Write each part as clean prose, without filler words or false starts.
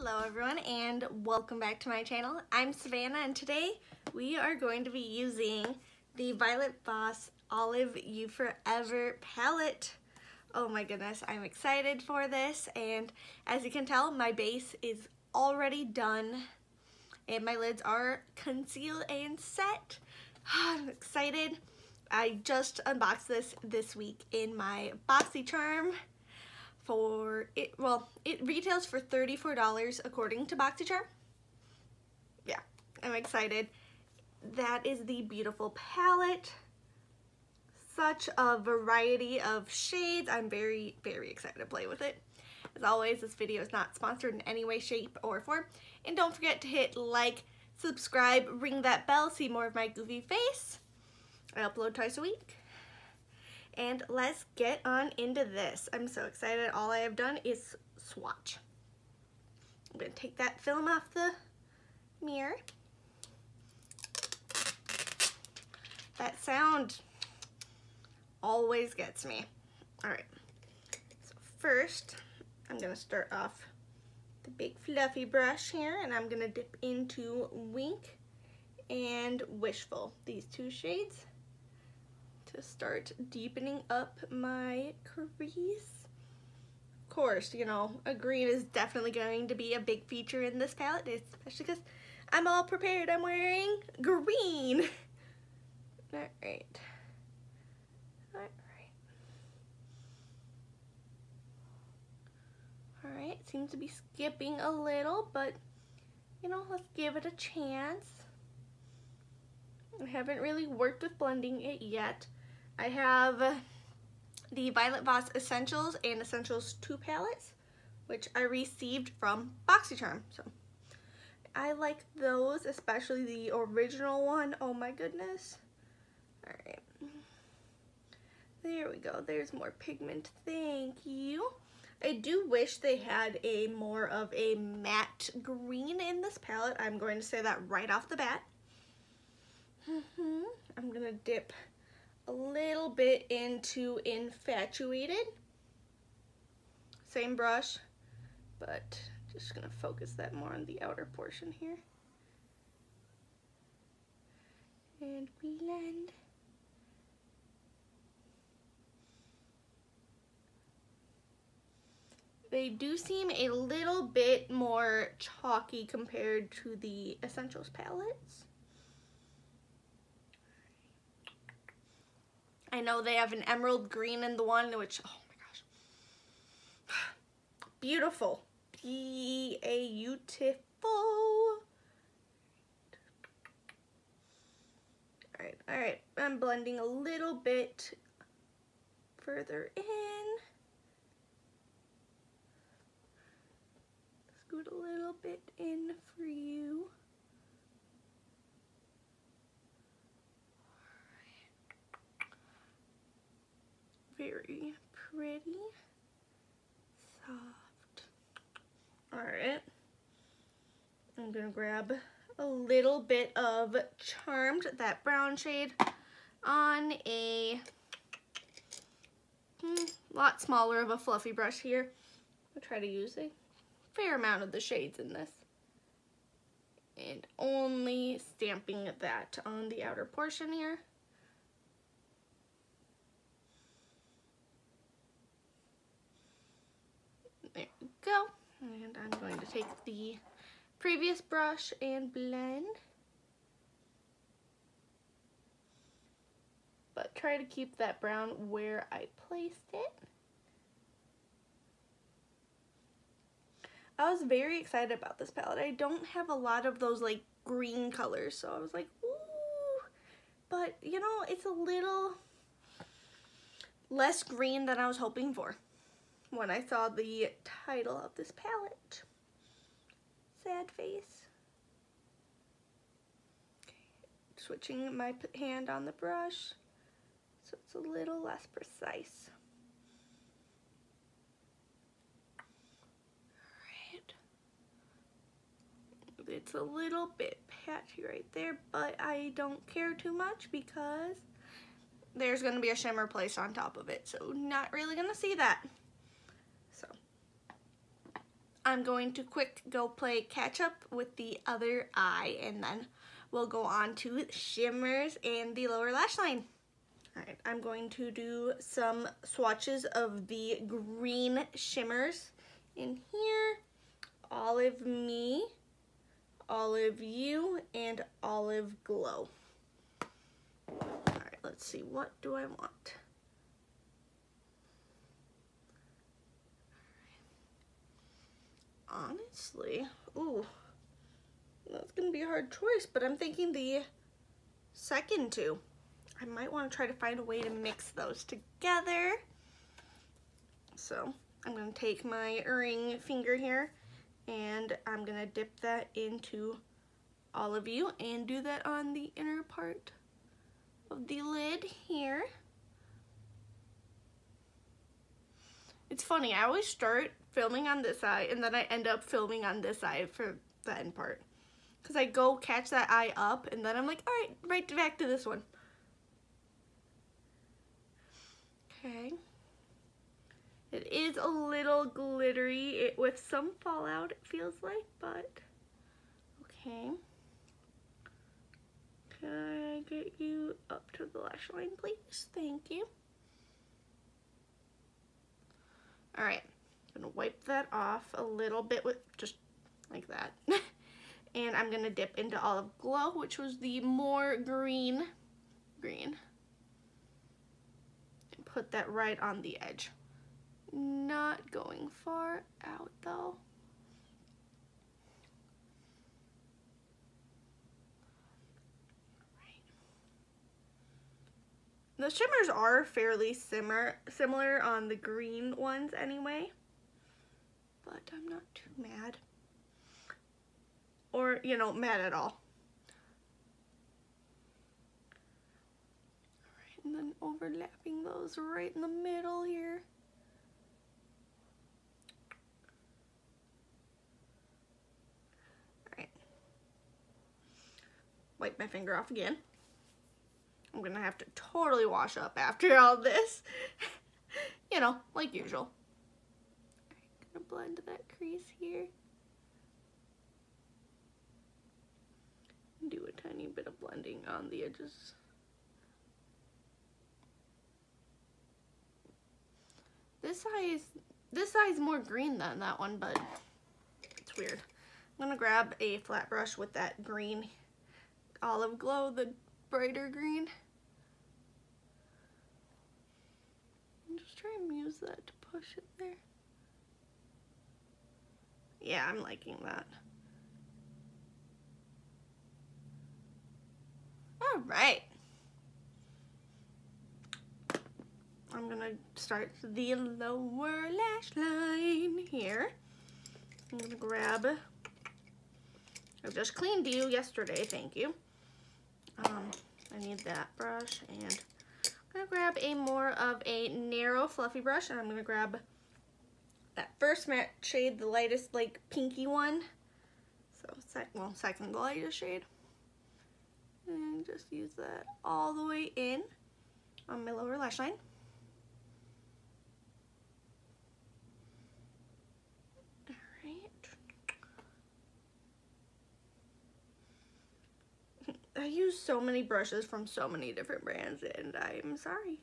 Hello everyone and welcome back to my channel. I'm Savannah and today we are going to be using the Violet Voss Olive You Forever palette. Oh my goodness, I'm excited for this, and as you can tell my base is already done and my lids are concealed and set. I'm excited. I just unboxed this week in my BoxyCharm. It retails for $34 according to BoxyCharm. Yeah, I'm excited. That is the beautiful palette. Such a variety of shades. I'm very, very excited to play with it. As always, this video is not sponsored in any way, shape, or form. And don't forget to hit like, subscribe, ring that bell, see more of my goofy face. I upload twice a week. And let's get on into this. I'm so excited. All I have done is swatch. I'm going to take that film off the mirror. That sound always gets me. Alright, so first I'm going to start off the big fluffy brush here, and I'm going to dip into Wink and Wishful, these two shades, to start deepening up my crease. Of course, you know, a green is definitely going to be a big feature in this palette, especially because I'm all prepared. I'm wearing green. Alright. Alright, seems to be skipping a little, but you know, let's give it a chance. I haven't really worked with blending it yet. I have the Violet Voss Essentials and Essentials 2 palettes, which I received from BoxyCharm. So I like those, especially the original one. Oh my goodness. Alright. There we go. There's more pigment. Thank you. I do wish they had a more of a matte green in this palette. I'm going to say that right off the bat. I'm going to dip a little bit into Infatuated. Same brush, but just gonna focus that more on the outer portion here. And blend. They do seem a little bit more chalky compared to the Essentials palettes. I know they have an emerald green in the one, which, oh my gosh, beautiful, beautiful. All right, I'm blending a little bit further in. Scoot a little bit in for you. Very pretty, soft. Alright, I'm gonna grab a little bit of Charmed, that brown shade, on a lot smaller of a fluffy brush here. I'll try to use a fair amount of the shades in this, and only stamping that on the outer portion here. There we go. And I'm going to take the previous brush and blend. But try to keep that brown where I placed it. I was very excited about this palette. I don't have a lot of those like green colors, so I was like, ooh. But you know, it's a little less green than I was hoping for when I saw the title of this palette. Sad face. Okay. Switching my hand on the brush so it's a little less precise. Alright. It's a little bit patchy right there, but I don't care too much because there's going to be a shimmer placed on top of it, so not really going to see that. So I'm going to quick go play catch up with the other eye, and then we'll go on to shimmers and the lower lash line. Alright, I'm going to do some swatches of the green shimmers in here. Olive Me, Olive You, and Olive Glow. Alright, let's see, what do I want? Honestly, ooh, that's gonna be a hard choice, but I'm thinking the second two. I might want to try to find a way to mix those together. So I'm gonna take my ring finger here and I'm gonna dip that into Olive You and do that on the inner part of the lid here. It's funny, I always start filming on this eye and then I end up filming on this eye for the end part. Because I go catch that eye up and then I'm like, alright, right back to this one. Okay. It is a little glittery with some fallout, it feels like, but okay. Can I get you up to the lash line, please? Thank you. Alright, I'm gonna wipe that off a little bit with just like that. And I'm gonna dip into Olive Glow, which was the more green. And put that right on the edge. Not going far out though. The shimmers are fairly similar on the green ones anyway, but I'm not too mad. Or, you know, mad at all. Alright, and then overlapping those right in the middle here. Alright. Wipe my finger off again. I'm gonna have to totally wash up after all this. You know, like usual. Alright, gonna blend that crease here. Do a tiny bit of blending on the edges. This eye is more green than that one, but it's weird. I'm gonna grab a flat brush with that green Olive Glow, the brighter green. And just try and use that to push it there. Yeah, I'm liking that. All right. I'm gonna start the lower lash line here. I'm gonna grab, I just cleaned you yesterday, thank you. I need that brush, and I'm gonna grab a more of a narrow fluffy brush, and I'm gonna grab that first matte shade, the lightest like pinky one. So second lightest shade. And just use that all the way in on my lower lash line. Alright. I use so many brushes from so many different brands and I'm sorry.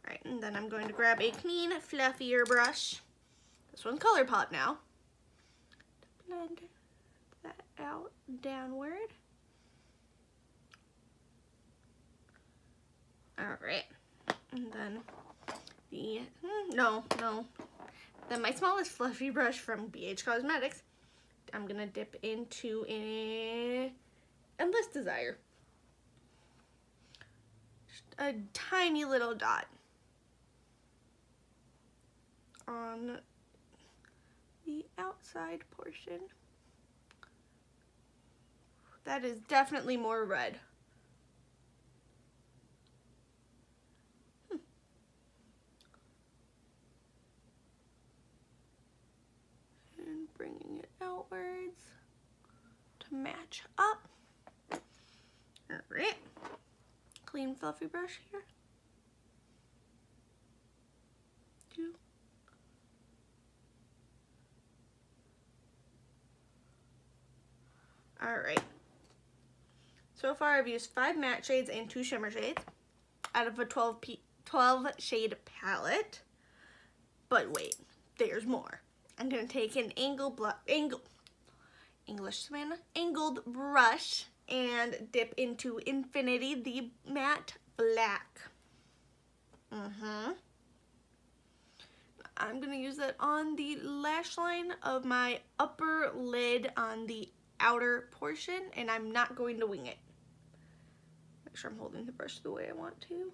Alright, and then I'm going to grab a clean, fluffier brush. This one's ColourPop now. To blend that out downward. Alright, and then then my smallest fluffy brush from BH Cosmetics, I'm gonna dip into Endless Desire. Just a tiny little dot on the outside portion. That is definitely more red. And bringing it outwards to match up. Alright. Clean fluffy brush here. Alright. So far I've used 5 matte shades and 2 shimmer shades out of a 12 shade palette. But wait, there's more. I'm going to take an angled brush and dip into Infinity, the matte black. I'm going to use that on the lash line of my upper lid on the outer portion, and I'm not going to wing it. Make sure I'm holding the brush the way I want to.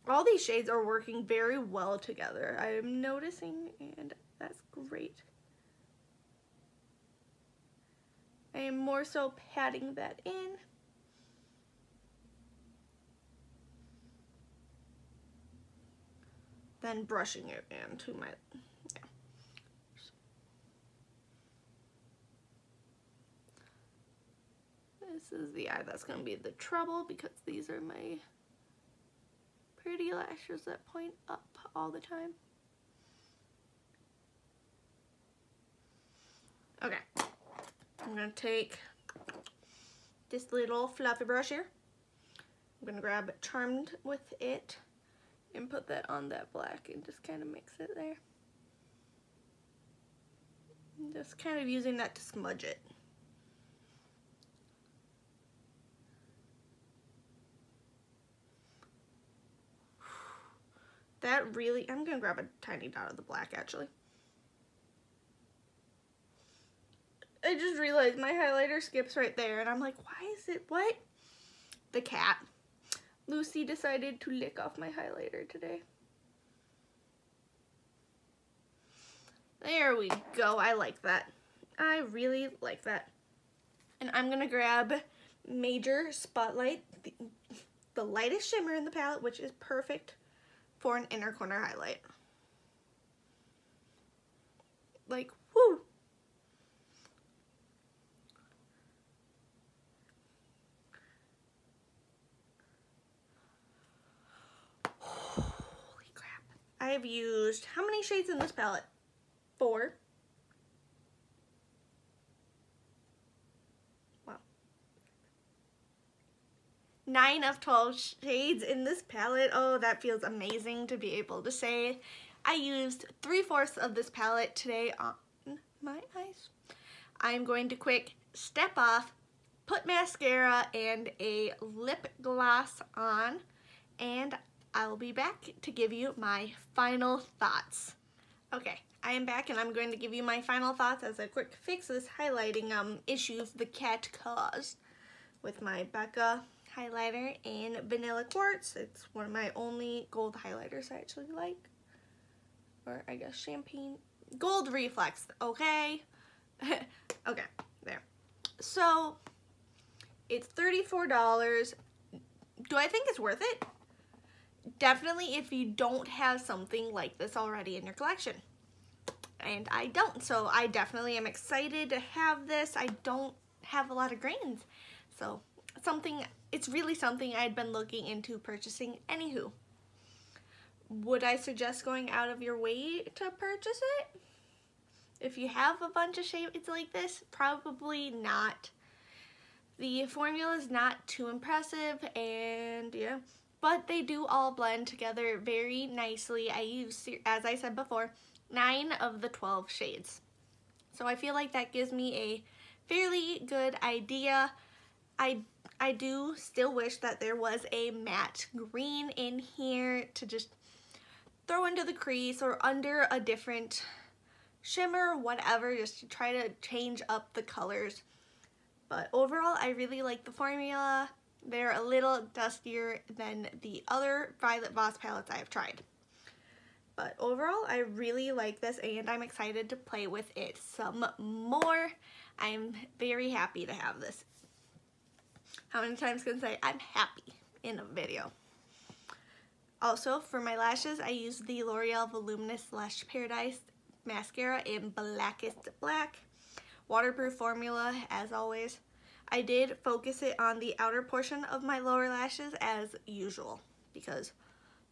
All these shades are working very well together, I am noticing, and that's great. I am more so patting that in. Then brushing it into my, This is the eye that's going to be the trouble because these are my pretty lashes that point up all the time. Okay, I'm going to take this little fluffy brush here. I'm going to grab Charmed with it and put that on that black and just kind of mix it there. I'm just kind of using that to smudge it. That really, I'm going to grab a tiny dot of the black actually. I just realized my highlighter skips right there and I'm like, why is it, what? The cat. Lucy decided to lick off my highlighter today. There we go, I like that. I really like that. And I'm going to grab Major Spotlight, the lightest shimmer in the palette, which is perfect for an inner corner highlight. Like, whoo! Holy crap. I have used, how many shades in this palette? 4. Wow. 9 of 12 shades in this palette. Oh, that feels amazing to be able to say. I used 3/4 of this palette today on my eyes. I'm going to quick step off, put mascara and a lip gloss on, and I'll be back to give you my final thoughts. Okay, I am back and I'm going to give you my final thoughts as I quick fix this highlighting issues the cat caused with my Becca highlighter in Vanilla Quartz. It's one of my only gold highlighters I actually like. Or I guess champagne. Gold Reflex, okay? Okay, there. So, it's $34. Do I think it's worth it? Definitely if you don't have something like this already in your collection. And I don't, so I definitely am excited to have this. I don't have a lot of grains. So, it's really something I'd been looking into purchasing anywho. Would I suggest going out of your way to purchase it? If you have a bunch of shades like this, probably not. The formula is not too impressive, and yeah, but they do all blend together very nicely. I use, as I said before, 9 of the 12 shades. So I feel like that gives me a fairly good idea. I do still wish that there was a matte green in here to just throw into the crease or under a different shimmer, whatever, just to try to change up the colors. But overall, I really like the formula. They're a little dustier than the other Violet Voss palettes I have tried. But overall, I really like this and I'm excited to play with it some more. I'm very happy to have this. How many times can I say I'm happy in a video? Also, for my lashes, I use the L'Oreal Voluminous Lash Paradise Mascara in Blackest Black. Waterproof formula, as always. I did focus it on the outer portion of my lower lashes as usual, because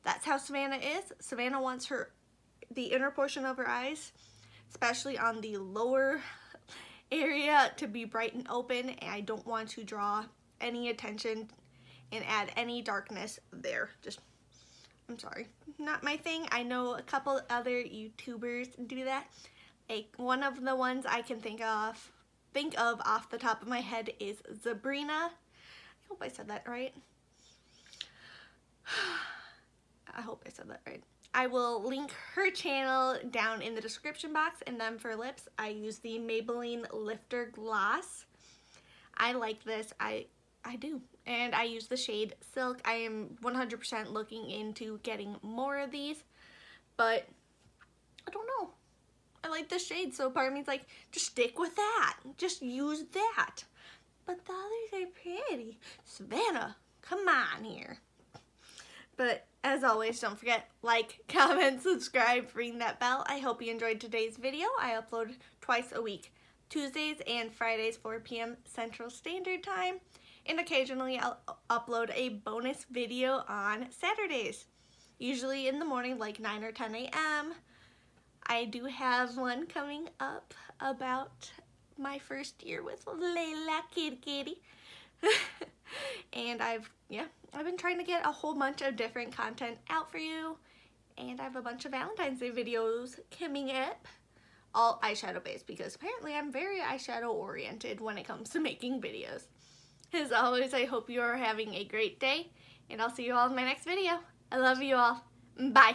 that's how Savannah is. Savannah wants the inner portion of her eyes, especially on the lower area to be bright and open, and I don't want to draw any attention and add any darkness there. Just, I'm sorry, not my thing. I know a couple other YouTubers do that. Like, one of the ones I can think of off the top of my head is Sabrina. I hope I said that right. I hope I said that right. I will link her channel down in the description box. And then for lips, I use the Maybelline Lifter Gloss. I like this. I do. And I use the shade Silk. I am 100% looking into getting more of these. But I don't know. I like this shade, so part of me is like, just stick with that. Just use that. But the others are pretty. Savannah, come on here. But as always, don't forget, like, comment, subscribe, ring that bell. I hope you enjoyed today's video. I upload twice a week, Tuesdays and Fridays, 4 p.m. Central Standard Time. And occasionally I'll upload a bonus video on Saturdays, usually in the morning, like 9 or 10 a.m. I do have one coming up about my first year with Layla Kitty. And I've been trying to get a whole bunch of different content out for you. And I have a bunch of Valentine's Day videos coming up, all eyeshadow based, because apparently I'm very eyeshadow oriented when it comes to making videos. As always, I hope you are having a great day, and I'll see you all in my next video. I love you all. Bye.